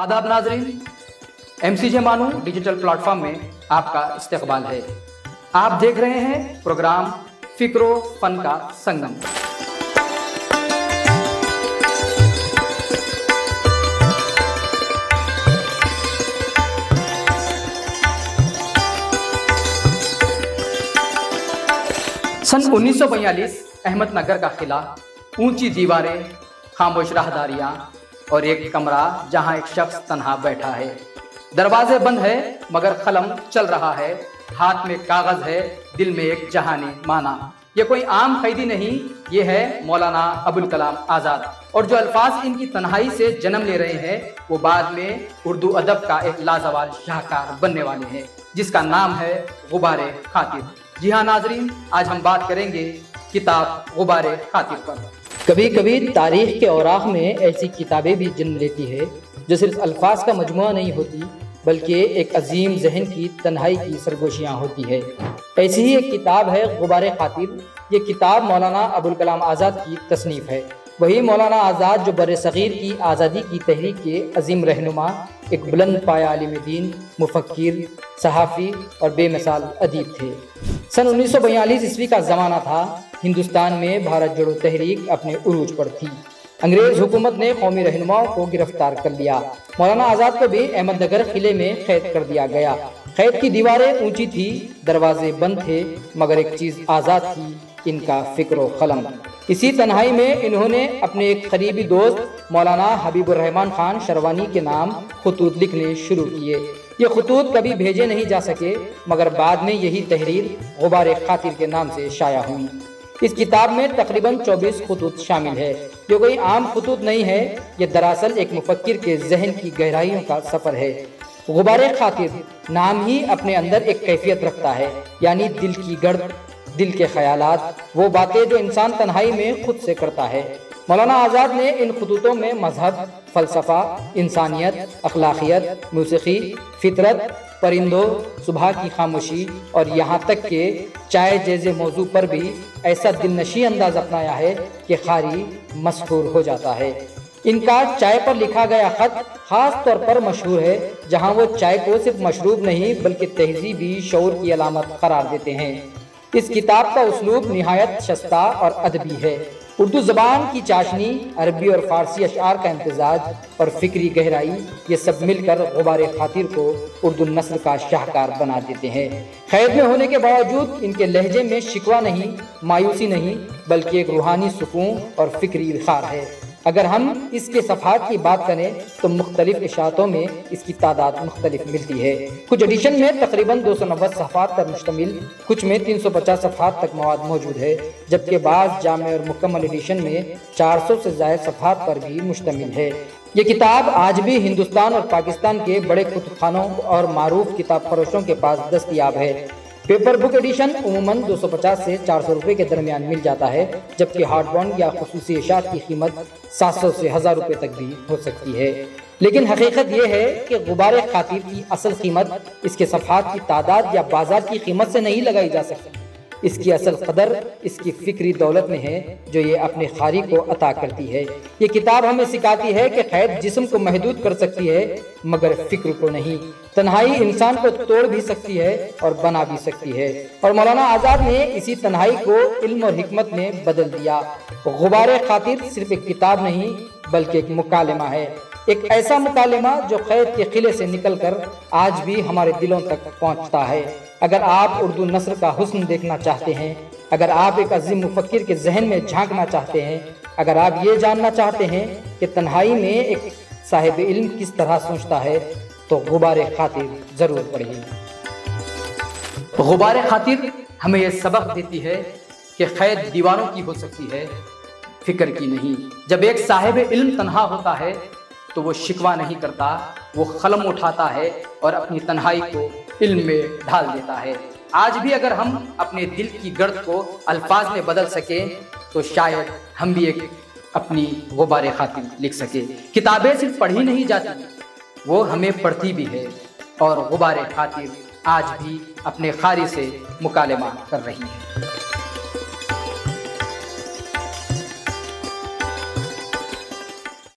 आदाब नाजरीन, MCJ मानू डिजिटल प्लेटफॉर्म में आपका इस्तकबाल है। आप देख रहे हैं प्रोग्राम फिक्रो फन का संगम। सन 1942 अहमदनगर का किला, ऊंची दीवारें, खामोश राहदारियां और एक कमरा जहां एक शख्स तन्हा बैठा है। दरवाजे बंद है मगर कलम चल रहा है, हाथ में कागज है, दिल में एक जहानी माना। ये कोई आम कैदी नहीं, ये है मौलाना अबुल कलाम आज़ाद। और जो अल्फाज इनकी तन्हाई से जन्म ले रहे हैं वो बाद में उर्दू अदब का एक लाजवाब शाहकार बनने वाले हैं, जिसका नाम है गुबारे खातिर। जी हाँ नाजरीन, आज हम बात करेंगे किताब गुबारे खातिर पर। कभी कभी तारीख के औराख में ऐसी किताबें भी जन्म लेती है जो सिर्फ अल्फाज का मजमुआ नहीं होती बल्कि एक अजीम जहन की तन्हाई की सरगोशियाँ होती है। ऐसी ही एक किताब है गुबारे खातिर। ये किताब मौलाना अबुल कलाम आज़ाद की तसनीफ़ है। वही मौलाना आज़ाद जो बर सग़ीर की आज़ादी की तहरीक के अजीम रहनुमा, एक बुलंद पाया आलिम दीन, मुफक्किर, सहाफ़ी और बेमिसाल अदीब थे। सन 1942 ईस्वी का ज़माना था। हिंदुस्तान में भारत जोड़ो तहरीक अपने उरूज पर थी। अंग्रेज हुकूमत ने कौमी रहनुमाओं को गिरफ्तार कर लिया। मौलाना आज़ाद को भी अहमदनगर किले में कैद कर दिया गया। कैद की दीवारें ऊंची थी, दरवाजे बंद थे, मगर एक चीज़ आज़ाद थी, इनका फ़िक्र कलम। इसी तन्हाई में इन्होंने अपने एक करीबी दोस्त मौलाना हबीबुर रहमान खान शरवानी के नाम खतूत लिखने शुरू किए। ये खतूत कभी भेजे नहीं जा सके, मगर बाद में यही तहरीर गुबारे खातिर के नाम से शाया हुई। इस किताब में तकरीबन 24 खतूत शामिल है, जो कोई आम खतूत नहीं है। ये दरअसल एक मुफक्किर के जहन की गहराइयों का सफ़र है। गुबारे खातिर नाम ही अपने अंदर एक कैफियत रखता है, यानी दिल की गर्द, दिल के ख्यालात, वो बातें जो इंसान तन्हाई में खुद से करता है। मौलाना आज़ाद ने इन खतूतों में मजहब, फ़लसफ़ा, इंसानियत, अखलाकियत, मौसीकी, फितरत, परिंदों, सुबह की खामोशी और यहाँ तक के चाय जैसे मौजू पर भी ऐसा दिलनशी अंदाज अपनाया है कि क़ारी मशहूर हो जाता है। इनका चाय पर लिखा गया खत खास तौर पर मशहूर है, जहाँ वो चाय को सिर्फ मशरूब नहीं बल्कि तहजीबी शऊर की अलामत करार देते हैं। इस किताब का उसलूब निहायत शस्ता और अदबी है। उर्दू ज़बान की चाशनी, अरबी और फ़ारसी अशआर का इम्तिज़ाज और फ़िक्री गहराई, ये सब मिलकर गुबारे खातिर को उर्दू नस्ल का शाहकार बना देते हैं। कैद में होने के बावजूद इनके लहजे में शिकवा नहीं, मायूसी नहीं, बल्कि एक रूहानी सुकून और फ़िक्री इख़ार है। अगर हम इसके सफ़हात की बात करें तो मुख्तलिफ इशातों में इसकी तादाद मुख्तलिफ मिलती है। कुछ एडिशन में तकरीबन 290 सफ़हात पर मुश्तमिल, कुछ में 350 सफ़हात तक मवाद मौजूद है, जबकि बाज़ जामे और मुकम्मल एडिशन में 400 से ज़ायद सफ़हात पर भी मुश्तमिल है। ये किताब आज भी हिंदुस्तान और पाकिस्तान के बड़े कुतुबखानों और मारूफ किताब फरोशों के पास दस्तयाब है। पेपर बुक एडिशन उमूमन 250 से 400 रुपये के दरमियान मिल जाता है, जबकि हार्डबाउंड या खुसूसी इशात की कीमत 700 से 1000 रुपये तक भी हो सकती है। लेकिन हकीकत यह है कि गुबारे खातिर की असल कीमत इसके सफ़हात की तादाद या बाजार की कीमत से नहीं लगाई जा सकती। इसकी असल कदर इसकी फ़िक्री दौलत में है जो ये अपने क़ारी को अता करती है। ये किताब हमें सिखाती है कि कैद जिस्म को महदूद कर सकती है मगर फ़िक्र को नहीं। तन्हाई इंसान को तोड़ भी सकती है और बना भी सकती है, और मौलाना आज़ाद ने इसी तन्हाई को इल्म और हिकमत में बदल दिया। गुबारे खातिर सिर्फ एक किताब नहीं बल्कि एक मुकालमा है, एक ऐसा मुकालमा जो कैद के किले से निकलकर आज भी हमारे दिलों तक पहुंचता है। अगर आप उर्दू नस्र का हुस्न देखना चाहते हैं, अगर आप एक अजीम मुफक्किर के जहन में झांकना चाहते हैं, अगर आप ये जानना चाहते हैं कि तन्हाई में एक साहिब इल्म किस तरह सोचता है, तो गुबारे खातिर ज़रूर पढ़िए। गुबारे खातिर हमें यह सबक देती है कि कैद दीवारों की हो सकती है, फिक्र की नहीं। जब एक साहिब इल्म तन्हा होता है तो वो शिकवा नहीं करता, वो कलम उठाता है और अपनी तन्हाई को इल्म में ढाल देता है। आज भी अगर हम अपने दिल की गर्द को अल्फाज में बदल सकें तो शायद हम भी एक अपनी गुबारे खातिर लिख सके। किताबें सिर्फ पढ़ी नहीं जाती, वो हमें पढ़ती भी है, और गुबारे खातिर आज भी अपने क़ारी से मुकालमा कर रही है।